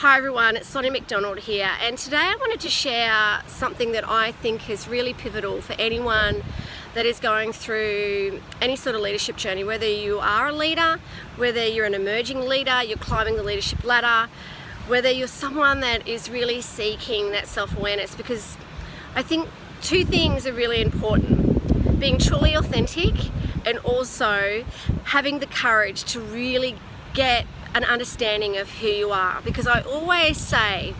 Hi everyone, it's Sonia McDonald here, and today I wanted to share something that I think is really pivotal for anyone that is going through any sort of leadership journey, whether you are a leader, whether you're an emerging leader, you're climbing the leadership ladder, whether you're someone that is really seeking that self-awareness, because I think two things are really important: being truly authentic and also having the courage to really get an understanding of who you are. Because I always say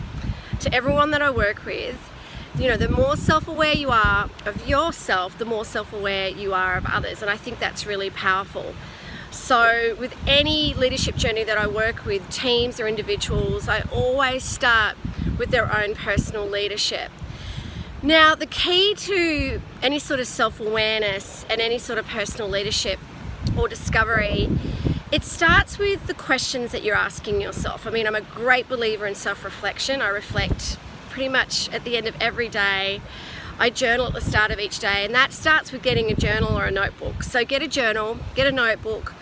to everyone that I work with, you know, the more self-aware you are of yourself, the more self-aware you are of others, and I think that's really powerful. So with any leadership journey that I work with, teams or individuals, I always start with their own personal leadership. Now, the key to any sort of self-awareness and any sort of personal leadership or discovery, it starts with the questions that you're asking yourself. I mean, I'm a great believer in self-reflection. I reflect pretty much at the end of every day. I journal at the start of each day, and that starts with getting a journal or a notebook. So get a journal, get a notebook,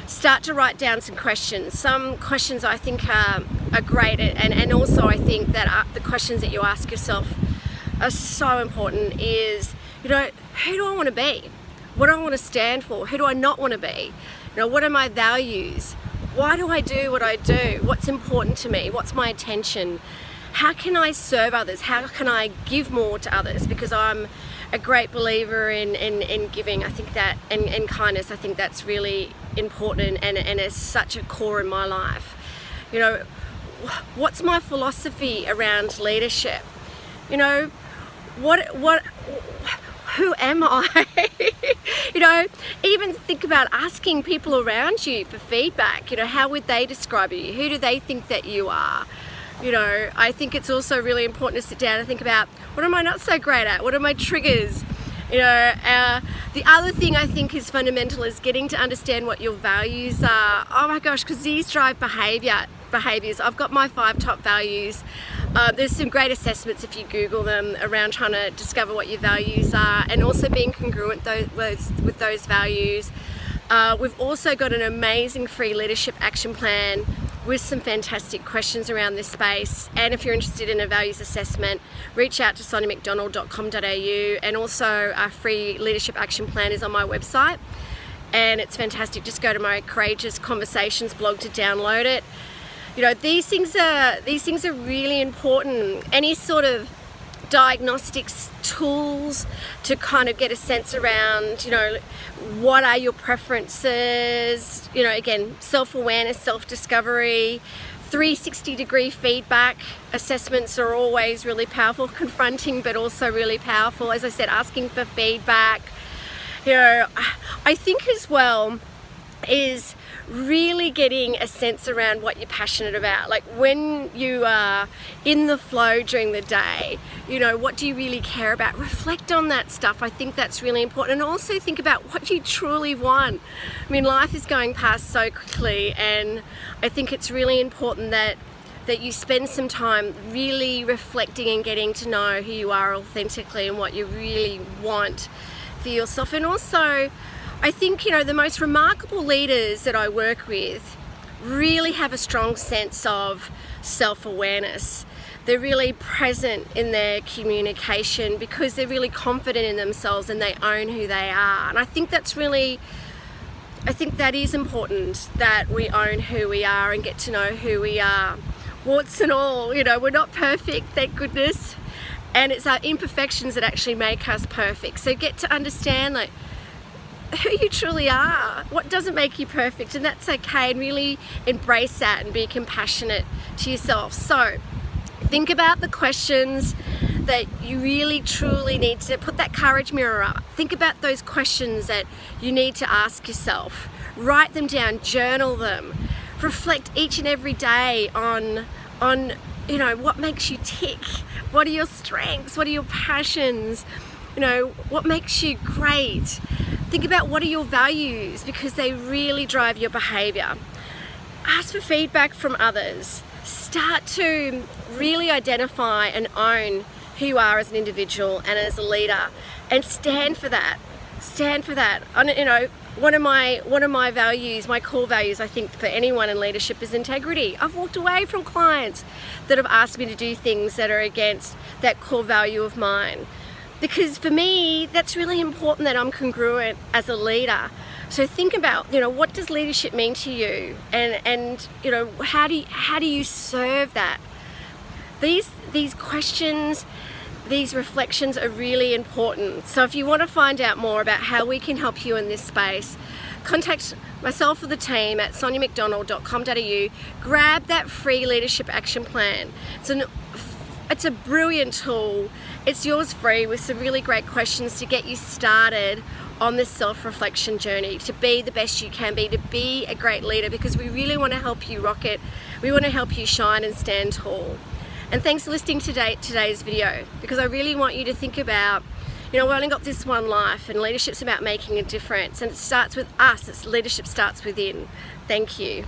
start to write down some questions. Some questions I think are great, and also I think that the questions that you ask yourself are so important is, you know, who do I want to be? What do I want to stand for? Who do I not want to be? You know, what are my values? Why do I do what I do? What's important to me? What's my intention? How can I serve others? How can I give more to others? Because I'm a great believer in giving. I think that, and kindness, I think that's really important and is such a core in my life. You know, what's my philosophy around leadership? You know, who am I? You know, even think about asking people around you for feedback. You know, how would they describe you? Who do they think that you are? You know, I think it's also really important to sit down and think about, what am I not so great at? What are my triggers? You know, the other thing I think is fundamental is getting to understand what your values are. Oh my gosh, because these drive behaviors. I've got my 5 top values. There's some great assessments if you Google them around trying to discover what your values are, and also being congruent with those values. We've also got an amazing free leadership action plan with some fantastic questions around this space. And if you're interested in a values assessment, reach out to soniamcdonald.com.au, and also our free leadership action plan is on my website, and it's fantastic. Just go to my Courageous Conversations blog to download it. You know, these things are really important. Any sort of diagnostics tools to kind of get a sense around, you know, what are your preferences, you know, again, self-awareness, self-discovery, 360-degree feedback assessments are always really powerful, confronting but also really powerful. As I said, asking for feedback. You know, I think as well is really getting a sense around what you're passionate about. Like when you are in the flow during the day, you know, what do you really care about? Reflect on that stuff. I think that's really important. And also think about what you truly want. I mean, life is going past so quickly, and I think it's really important that you spend some time really reflecting and getting to know who you are authentically and what you really want for yourself. And also, I think, you know, the most remarkable leaders that I work with really have a strong sense of self-awareness. They're really present in their communication because they're really confident in themselves and they own who they are. And I think that is important, that we own who we are and get to know who we are. Warts and all, you know, we're not perfect, thank goodness. And it's our imperfections that actually make us perfect. So get to understand, like, who you truly are, what doesn't make you perfect, and that's okay, and really embrace that and be compassionate to yourself. So think about the questions that you really truly need to put that courage mirror up. Think about those questions that you need to ask yourself. Write them down, journal them, reflect each and every day on you know, what makes you tick, what are your strengths, what are your passions, you know, what makes you great. Think about what are your values, because they really drive your behavior. Ask for feedback from others. Start to really identify and own who you are as an individual and as a leader, and stand for that. Stand for that. You know, One of my values, my core values, I think for anyone in leadership, is integrity. I've walked away from clients that have asked me to do things that are against that core value of mine. Because for me, that's really important that I'm congruent as a leader. So think about, what does leadership mean to you? And how do you serve that? These questions, these reflections are really important. So if you want to find out more about how we can help you in this space, contact myself or the team at soniamcdonald.com.au. Grab that free leadership action plan. It's a brilliant tool. It's yours free with some really great questions to get you started on this self-reflection journey, to be the best you can be, to be a great leader, because we really want to help you rock it. We want to help you shine and stand tall. And thanks for listening to today's video, because I really want you to think about, we've only got this one life, and leadership's about making a difference, and it starts with us. Leadership starts within. Thank you.